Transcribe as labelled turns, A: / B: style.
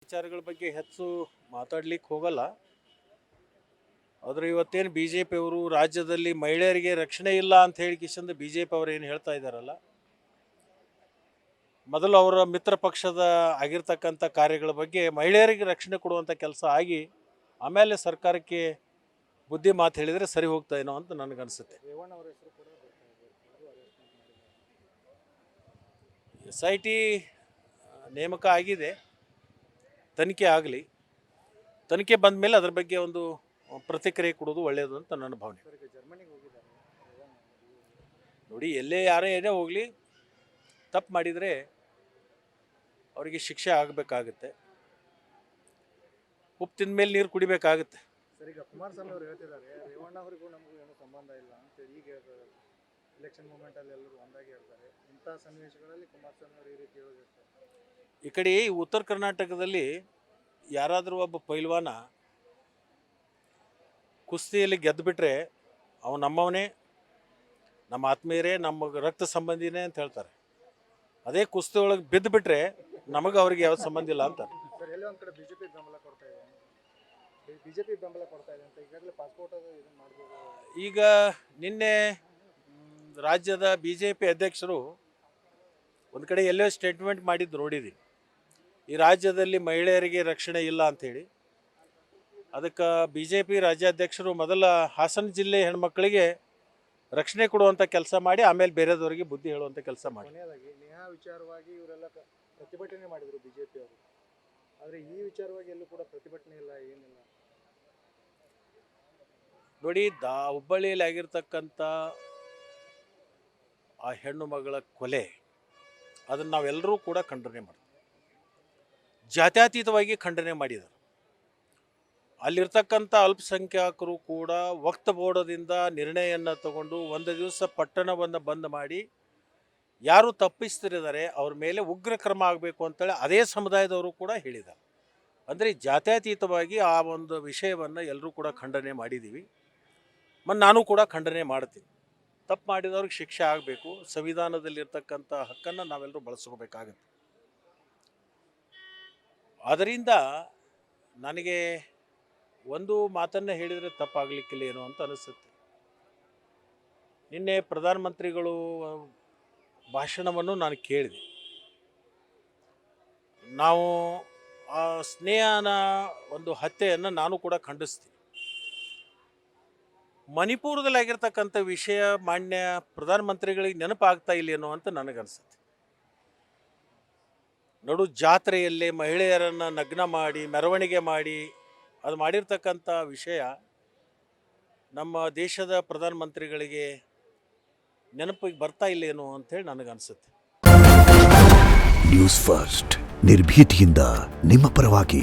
A: ವಿಚಾರಗಳ ಬಗ್ಗೆ ಹೆಚ್ಚು ಮಾತಾಡ್ಲಿಕ್ಕೆ ಹೋಗಲ್ಲ. ಆದರೆ ಇವತ್ತೇನು ಬಿ ಜೆ ಪಿಯವರು ರಾಜ್ಯದಲ್ಲಿ ಮಹಿಳೆಯರಿಗೆ ರಕ್ಷಣೆ ಇಲ್ಲ ಅಂತ ಹೇಳಿ ಕಿಶಂದ ಬಿ ಜೆ ಪಿ ಅವರು ಏನು ಹೇಳ್ತಾ ಇದ್ದಾರಲ್ಲ, ಮೊದಲು ಅವರ ಮಿತ್ರ ಪಕ್ಷದ ಆಗಿರ್ತಕ್ಕಂಥ ಕಾರ್ಯಗಳ ಬಗ್ಗೆ ಮಹಿಳೆಯರಿಗೆ ರಕ್ಷಣೆ ಕೊಡುವಂಥ ಕೆಲಸ ಆಗಿ ಆಮೇಲೆ ಸರ್ಕಾರಕ್ಕೆ ಬುದ್ಧಿ ಮಾತು ಹೇಳಿದರೆ ಸರಿ ಹೋಗ್ತಾ ಏನೋ ಅಂತ ನನಗನ್ಸುತ್ತೆ. SIT ನೇಮಕ ಆಗಿದೆ, ತನಿಖೆ ಆಗಲಿ, ತನಿಖೆ ಬಂದ ಮೇಲೆ ಅದ್ರ ಬಗ್ಗೆ ಒಂದು ಪ್ರತಿಕ್ರಿಯೆ ಕೊಡೋದು ಒಳ್ಳೆಯದು ಅಂತ ನನ್ನ ಭಾವನೆ. ನೋಡಿ, ಎಲ್ಲೇ ಯಾರೇ ಏನೇ ಹೋಗಲಿ, ತಪ್ಪು ಮಾಡಿದರೆ ಅವರಿಗೆ ಶಿಕ್ಷೆ ಆಗಬೇಕಾಗುತ್ತೆ. ಉಪ್ಪು ತಿಂದ ಮೇಲೆ ನೀರು ಕುಡಿಬೇಕಾಗುತ್ತೆ.
B: ಸರ್, ಈಗ ಕುಮಾರಸ್ವಾಮಿ ಅವರು ಹೇಳ್ತಿದ್ದಾರೆ ರೇವಣ್ಣ ಅವರಿಗೂ ನಮಗೂ ಏನೂ ಸಂಬಂಧ ಇಲ್ಲ ಅಂತ. ಈಗ ಎಲೆಕ್ಷನ್ ಮೂಮೆಂಟಲ್ಲಿ ಎಲ್ಲರೂ ಒಂದಾಗಿ ಹೇಳ್ತಾರೆ. ಇಂಥ ಸನ್ನಿವೇಶಗಳಲ್ಲಿ ಕುಮಾರಸ್ವಾಮಿ ಅವರು ಈ ರೀತಿ ಹೇಳೋದು.
A: ಈ ಕಡೆ ಉತ್ತರ ಕರ್ನಾಟಕದಲ್ಲಿ ಯಾರಾದರೂ ಒಬ್ಬ ಪೈಲ್ವಾನ ಕುಸ್ತಿಯಲ್ಲಿ ಗೆದ್ದುಬಿಟ್ರೆ ಅವ ನಮ್ಮವನೇ, ನಮ್ಮ ಆತ್ಮೀಯರೇ, ನಮ್ಮ ರಕ್ತ ಸಂಬಂಧಿನೇ ಅಂತ ಹೇಳ್ತಾರೆ. ಅದೇ ಕುಸ್ತಿ ಒಳಗೆ ಬಿದ್ದುಬಿಟ್ರೆ ನಮಗೆ ಅವ್ರಿಗೆ ಯಾವ ಸಂಬಂಧ ಇಲ್ಲ ಅಂತಾರೆ.
B: ಸರ್, ಎಲ್ಲೋ ಒಂದು ಕಡೆ ಬಿಜೆಪಿ ಬೆಂಬಲ ಕೊಡ್ತಾ ಇದೆ, ಬಿಜೆಪಿ ಬೆಂಬಲ ಕೊಡ್ತಾ ಇದೆ ಅಂತ ಈಗಾಗಲೇ ಪಾಸ್ಪೋರ್ಟ್ ಅದು ಇದನ್ನು ಮಾಡ್ಬೋದು.
A: ಈಗ ನಿನ್ನೆ ರಾಜ್ಯದ BJP ಅಧ್ಯಕ್ಷರು ಒಂದು ಕಡೆ ಎಲ್ಲೋ ಸ್ಟೇಟ್ಮೆಂಟ್ ಮಾಡಿದ್ದು ನೋಡಿದ್ದೀನಿ. ಈ ರಾಜ್ಯದಲ್ಲಿ ಮಹಿಳೆಯರಿಗೆ ರಕ್ಷಣೆ ಇಲ್ಲ ಅಂಥೇಳಿ. ಅದಕ್ಕೆ BJP ರಾಜ್ಯಾಧ್ಯಕ್ಷರು ಮೊದಲ ಹಾಸನ ಜಿಲ್ಲೆ ಹೆಣ್ಮಕ್ಳಿಗೆ ರಕ್ಷಣೆ ಕೊಡುವಂಥ ಕೆಲಸ ಮಾಡಿ ಆಮೇಲೆ ಬೇರೆದವರಿಗೆ ಬುದ್ಧಿ ಹೇಳುವಂಥ ಕೆಲಸ ಮಾಡಿ.
B: ಕೊನೆಯದಾಗಿ ನೇಹಾ ವಿಚಾರವಾಗಿ ಇವರೆಲ್ಲ ಪ್ರತಿಭಟನೆ ಮಾಡಿದರು BJP ಅವರು. ಆದರೆ ಈ ವಿಚಾರವಾಗಿ ಎಲ್ಲೂ ಕೂಡ ಪ್ರತಿಭಟನೆ ಇಲ್ಲ, ಏನಿಲ್ಲ.
A: ನೋಡಿ, ಹುಬ್ಬಳ್ಳಿಯಲ್ಲಿ ಆಗಿರ್ತಕ್ಕಂಥ ಆ ಹೆಣ್ಣು ಮಗಳ ಕೊಲೆ, ಅದನ್ನು ನಾವೆಲ್ಲರೂ ಕೂಡ ಖಂಡನೆ ಮಾಡ್ತೀವಿ. ಜಾತ್ಯತೀತವಾಗಿ ಖಂಡನೆ ಮಾಡಿದರು. ಅಲ್ಲಿರ್ತಕ್ಕಂಥ ಅಲ್ಪಸಂಖ್ಯಾತರು ಕೂಡ ವಕ್ಫ್ ಬೋರ್ಡದಿಂದ ನಿರ್ಣಯವನ್ನು ತಗೊಂಡು ಒಂದು ದಿವಸ ಪಟ್ಟಣವನ್ನು ಬಂದ್ ಮಾಡಿ ಯಾರು ತಪ್ಪಿಸ್ತಿದ್ದಾರೆ ಅವ್ರ ಮೇಲೆ ಉಗ್ರ ಕ್ರಮ ಆಗಬೇಕು ಅಂತೇಳಿ ಅದೇ ಸಮುದಾಯದವರು ಕೂಡ ಹೇಳಿದ್ದಾರೆ. ಅಂದರೆ ಜಾತ್ಯತೀತವಾಗಿ ಆ ಒಂದು ವಿಷಯವನ್ನು ಎಲ್ಲರೂ ಕೂಡ ಖಂಡನೆ ಮಾಡಿದ್ದೀವಿ. ಮತ್ತು ನಾನು ಕೂಡ ಖಂಡನೆ ಮಾಡ್ತೀನಿ. ತಪ್ಪು ಮಾಡಿದವ್ರಿಗೆ ಶಿಕ್ಷೆ ಆಗಬೇಕು. ಸಂವಿಧಾನದಲ್ಲಿರ್ತಕ್ಕಂಥ ಹಕ್ಕನ್ನು ನಾವೆಲ್ಲರೂ ಬಳಸ್ಕೋಬೇಕಾಗತ್ತೆ. ಅದರಿಂದ ನನಗೆ ಒಂದು ಮಾತನ್ನು ಹೇಳಿದರೆ ತಪ್ಪಾಗಲಿಕ್ಕಿಲ್ಲ ಏನೋ ಅಂತ ಅನಿಸುತ್ತೆ. ನಿನ್ನೆ ಪ್ರಧಾನಮಂತ್ರಿಗಳು ಭಾಷಣವನ್ನು ನಾನು ಕೇಳಿದೆ. ನಾವು ಆ ಸ್ನೇಹನ ಒಂದು ಹತ್ಯೆಯನ್ನು ನಾನು ಕೂಡ ಖಂಡಿಸ್ತೀನಿ. ಮಣಿಪುರದಲ್ಲಿ ಆಗಿರ್ತಕ್ಕಂಥ ವಿಷಯ ಮಾನ್ಯ ಪ್ರಧಾನಮಂತ್ರಿಗಳಿಗೆ ನೆನಪಾಗ್ತಾ ಇಲ್ಲೇನೋ ಅಂತ ನನಗನ್ಸುತ್ತೆ. ನೋಡು, ಜಾತ್ರೆಯಲ್ಲಿ ಮಹಿಳೆಯರನ್ನು ನಗ್ನ ಮಾಡಿ ಮೆರವಣಿಗೆ ಮಾಡಿ ಅದು ಮಾಡಿರ್ತಕ್ಕಂಥ ವಿಷಯ ನಮ್ಮ ದೇಶದ ಪ್ರಧಾನಮಂತ್ರಿಗಳಿಗೆ ನೆನಪಿಗೆ ಬರ್ತಾ ಇಲ್ಲೇನೋ ಅಂಥೇಳಿ ನನಗನ್ಸುತ್ತೆ.
C: ನ್ಯೂಸ್ ಫಸ್ಟ್, ನಿರ್ಭೀತಿಯಿಂದ ನಿಮ್ಮ ಪರವಾಗಿ.